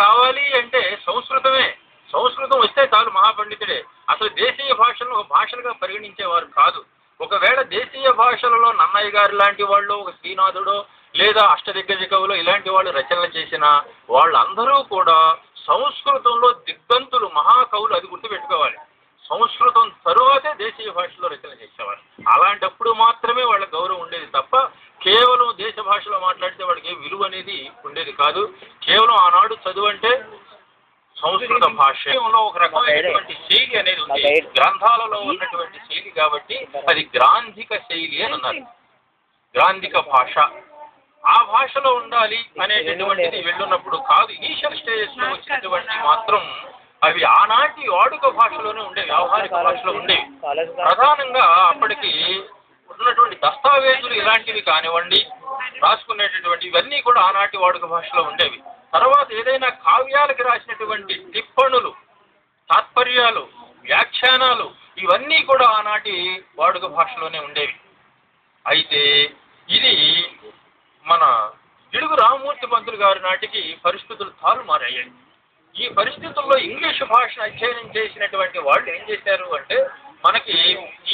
కావాలి అంటే సంస్కృతమే. సంస్కృతం వస్తే చాలు మహాపండితుడే. అసలు దేశీయ భాషలను ఒక భాషలుగా పరిగణించేవారు కాదు. ఒకవేళ దేశీయ భాషలలో నన్నయ్య గారి లాంటి వాళ్ళు, ఒక శ్రీనాథుడో లేదా అష్టదిగ్గజ కవులు ఇలాంటి వాళ్ళు రచనలు చేసిన వాళ్ళందరూ కూడా సంస్కృతంలో దిగ్గంతులు, మహాకవులు. అది గుర్తుపెట్టుకోవాలి. సంస్కృతం తరువాతే దేశీయ భాషలో రచన చేసేవారు. అలాంటప్పుడు మాత్రమే వాళ్ళ గౌరవం ఉండేది తప్ప కేవలం దేశ భాషలో మాట్లాడితే వాడికి విలువ అనేది ఉండేది కాదు. కేవలం ఆనాడు చదువు అంటే సంస్కృత భాషలో ఒక రకమైనటువంటి శైలి అనేది ఉంది, గ్రంథాలలో ఉన్నటువంటి శైలి. కాబట్టి అది గ్రాంధిక శైలి అని అన్నారు. గ్రాంధిక భాష ఆ భాషలో ఉండాలి అనేటటువంటిది వెళ్ళున్నప్పుడు కాదు. ఇనీషియల్ స్టేజెస్ లో వచ్చినటువంటి మాత్రం అవి ఆనాటి వాడుక భాషలోనే ఉండేవి, వ్యవహారిక భాషలో ఉండేవి. ప్రధానంగా అప్పటికి ఉన్నటువంటి దస్తావేజులు ఇలాంటివి కానివ్వండి, రాసుకునేటటువంటి ఇవన్నీ కూడా ఆనాటి వాడుక భాషలో ఉండేవి. తర్వాత ఏదైనా కావ్యాలకి రాసినటువంటి టిప్పణులు, తాత్పర్యాలు, వ్యాఖ్యానాలు ఇవన్నీ కూడా ఆనాటి వాడుక భాషలోనే ఉండేవి. అయితే ఇది మన గిడుగు రామమూర్తి పంతులు గారి నాటికి పరిస్థితులు తారుమారయ్యాయి. ఈ పరిస్థితుల్లో ఇంగ్లీషు భాషను అధ్యయనం చేసినటువంటి వాళ్ళు ఏం చేశారు అంటే, మనకి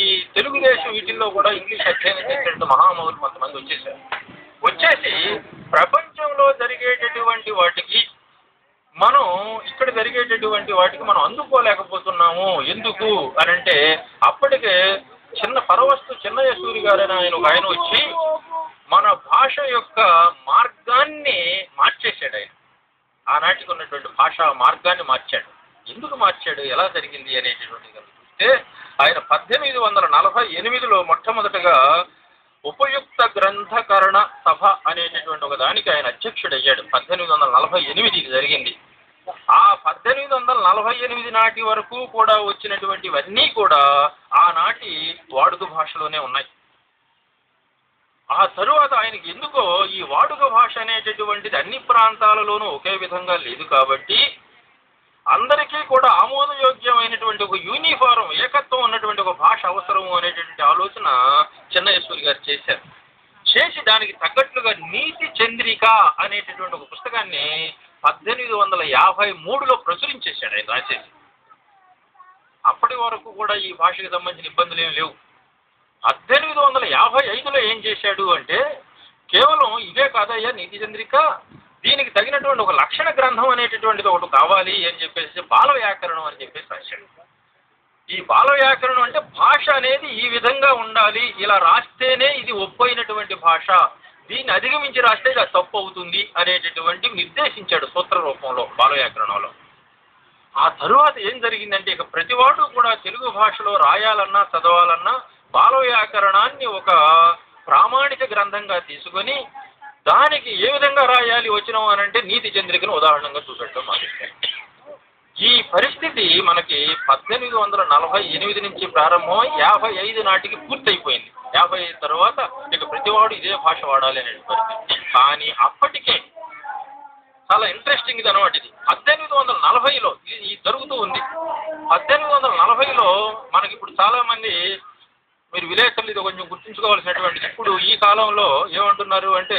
ఈ తెలుగుదేశం వీటిల్లో కూడా ఇంగ్లీష్ అధ్యయనం చేసినట్టు మహామౌలు కొంతమంది వచ్చేసి ప్రపంచంలో జరిగేటటువంటి వాటికి మనం ఇక్కడ జరిగేటటువంటి వాటికి మనం అందుకోలేకపోతున్నాము. ఎందుకు అని అంటే, అప్పటికే పరవస్తు చిన్నయ్య సూరి గారైన ఆయన వచ్చి మన భాష యొక్క మార్గాన్ని మార్చేశాడు. ఆయన ఆనాటికి ఉన్నటువంటి భాషా మార్గాన్ని మార్చాడు. ఎందుకు మార్చాడు, ఎలా జరిగింది అనేటటువంటిది చూస్తే, ఆయన 1848లో మొట్టమొదటగా ఉపయుక్త గ్రంథకరణ సభ అనేటటువంటి ఒక దానికి ఆయన అధ్యక్షుడయ్యాడు. 1848 జరిగింది. ఆ 1848 నాటి వరకు కూడా వచ్చినటువంటివన్నీ కూడా ఆనాటి వాడుక భాషలోనే ఉన్నాయి. ఆ తరువాత ఆయనకి ఎందుకో ఈ వాడుక భాష అనేటటువంటిది అన్ని ప్రాంతాలలోనూ ఒకే విధంగా లేదు కాబట్టి అందరికీ కూడా ఆమోదయోగ్యమైనటువంటి ఒక యూనిఫారం, ఏకత్వం ఉన్నటువంటి ఒక భాష అవసరము అనేటటువంటి ఆలోచన చిన్నయేశ్వరి గారు చేశారు. చేసి దానికి తగ్గట్లుగా నీతి చంద్రిక అనేటటువంటి ఒక పుస్తకాన్ని 1853లో ప్రచురించేశాడు ఆయన రాసేసి. అప్పటి వరకు కూడా ఈ భాషకు సంబంధించిన ఇబ్బందులు ఏమి లేవు. 1855లో ఏం చేశాడు అంటే, కేవలం ఇదే కాదయ్యా నీతి చంద్రిక, దీనికి తగినటువంటి ఒక లక్షణ గ్రంథం అనేటటువంటిది ఒకటి కావాలి అని చెప్పేసి బాల వ్యాకరణం అని చెప్పేసి రాశాడు. ఈ బాల వ్యాకరణం అంటే భాష అనేది ఈ విధంగా ఉండాలి, ఇలా రాస్తేనే ఇది ఒప్పైనటువంటి భాష, దీన్ని అధిగమించి రాస్తే అది తప్పు అవుతుంది అనేటటువంటి నిర్దేశించాడు సూత్ర రూపంలో బాల వ్యాకరణంలో. ఆ తరువాత ఏం జరిగిందంటే, ఇక ప్రతివాడు కూడా తెలుగు భాషలో రాయాలన్నా చదవాలన్నా బాల వ్యాకరణాన్ని ఒక ప్రామాణిక గ్రంథంగా తీసుకొని దానికి ఏ విధంగా రాయాలి వచ్చినాం అని అంటే నీతి చంద్రికను ఉదాహరణగా చూపెట్టడం మొదలెట్టారు. ఈ పరిస్థితి మనకి 1848 నుంచి ప్రారంభమై 55 నాటికి పూర్తయిపోయింది. 55 తర్వాత ఇక ప్రతివాడు ఇదే భాష వాడాలి అనే పరిస్థితి. కానీ అప్పటికే చాలా ఇంట్రెస్టింగ్ ఇది అనమాట. ఇది 1840లో ఇది జరుగుతూ ఉంది. 1840లో మనకి ఇప్పుడు చాలా మంది మీరు విలేకరులు ఇది కొంచెం గుర్తుంచుకోవాల్సినటువంటిది. ఇప్పుడు ఈ కాలంలో ఏమంటున్నారు అంటే,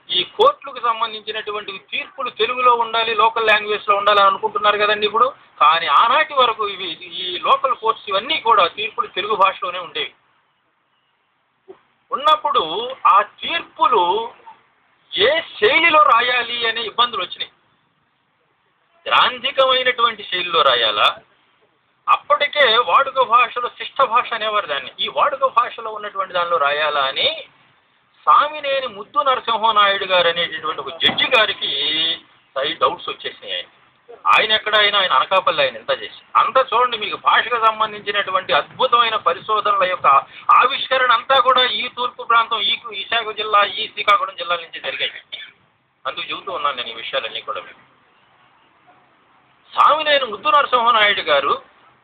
ఈ కోర్టులకు సంబంధించినటువంటి తీర్పులు తెలుగులో ఉండాలి, లోకల్ లాంగ్వేజ్లో ఉండాలని అనుకుంటున్నారు కదండి ఇప్పుడు. కానీ ఆనాటి వరకు ఈ లోకల్ కోర్ట్స్ ఇవన్నీ కూడా తీర్పులు తెలుగు భాషలోనే ఉండేవి. ఉన్నప్పుడు ఆ తీర్పులు ఏ శైలిలో రాయాలి అనే ఇబ్బందులు వచ్చినాయి. గ్రాంధికమైనటువంటి శైలిలో రాయాలా, అప్పటికే వాడుక భాషలో శిష్ట భాష అనేవారు దాన్ని, ఈ వాడుక భాషలో ఉన్నటువంటి దానిలో రాయాలా అని సామినేని ముద్దు నరసింహనాయుడు గారు అనేటటువంటి ఒక జడ్జి గారికి డౌట్స్ వచ్చేసినాయి. ఆయన ఎక్కడైనా ఆయన అనకాపల్లి ఆయన ఎంత చేసి అంతా చూడండి, మీకు భాషకు సంబంధించినటువంటి అద్భుతమైన పరిశోధనల యొక్క ఆవిష్కరణ అంతా కూడా ఈ తూర్పు ప్రాంతం, ఈ విశాఖ జిల్లా, ఈ శ్రీకాకుళం జిల్లాల నుంచి జరిగాయి. అందుకు చెబుతూ ఉన్నాను నేను ఈ విషయాలన్నీ కూడా. మీకు సామినేని ముద్దు నరసింహనాయుడు గారు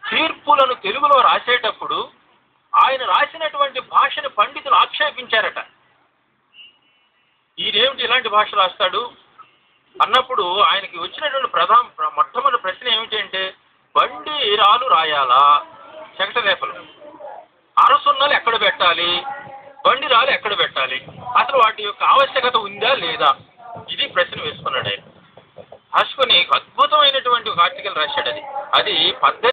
తీర్పులను తెలుగులో రాసేటప్పుడు ఆయన రాసినటువంటి భాషను పండితులు ఆక్షేపించారట. ఈయనేమిటి ఇలాంటి భాష రాస్తాడు అన్నప్పుడు ఆయనకి వచ్చినటువంటి మొట్టమొదటి ప్రశ్న ఏమిటి అంటే, బండి రాలు రాయాలా, శకటరేపలు, అరసున్నలు ఎక్కడ పెట్టాలి, బండి రాలు ఎక్కడ పెట్టాలి, అసలు వాటి యొక్క ఆవశ్యకత ఉందా లేదా, ఇది ప్రశ్న వేసుకున్నాడు ఆయన. రాసుకొని ఒక ఆర్టికల్ రాశాడు. అది 18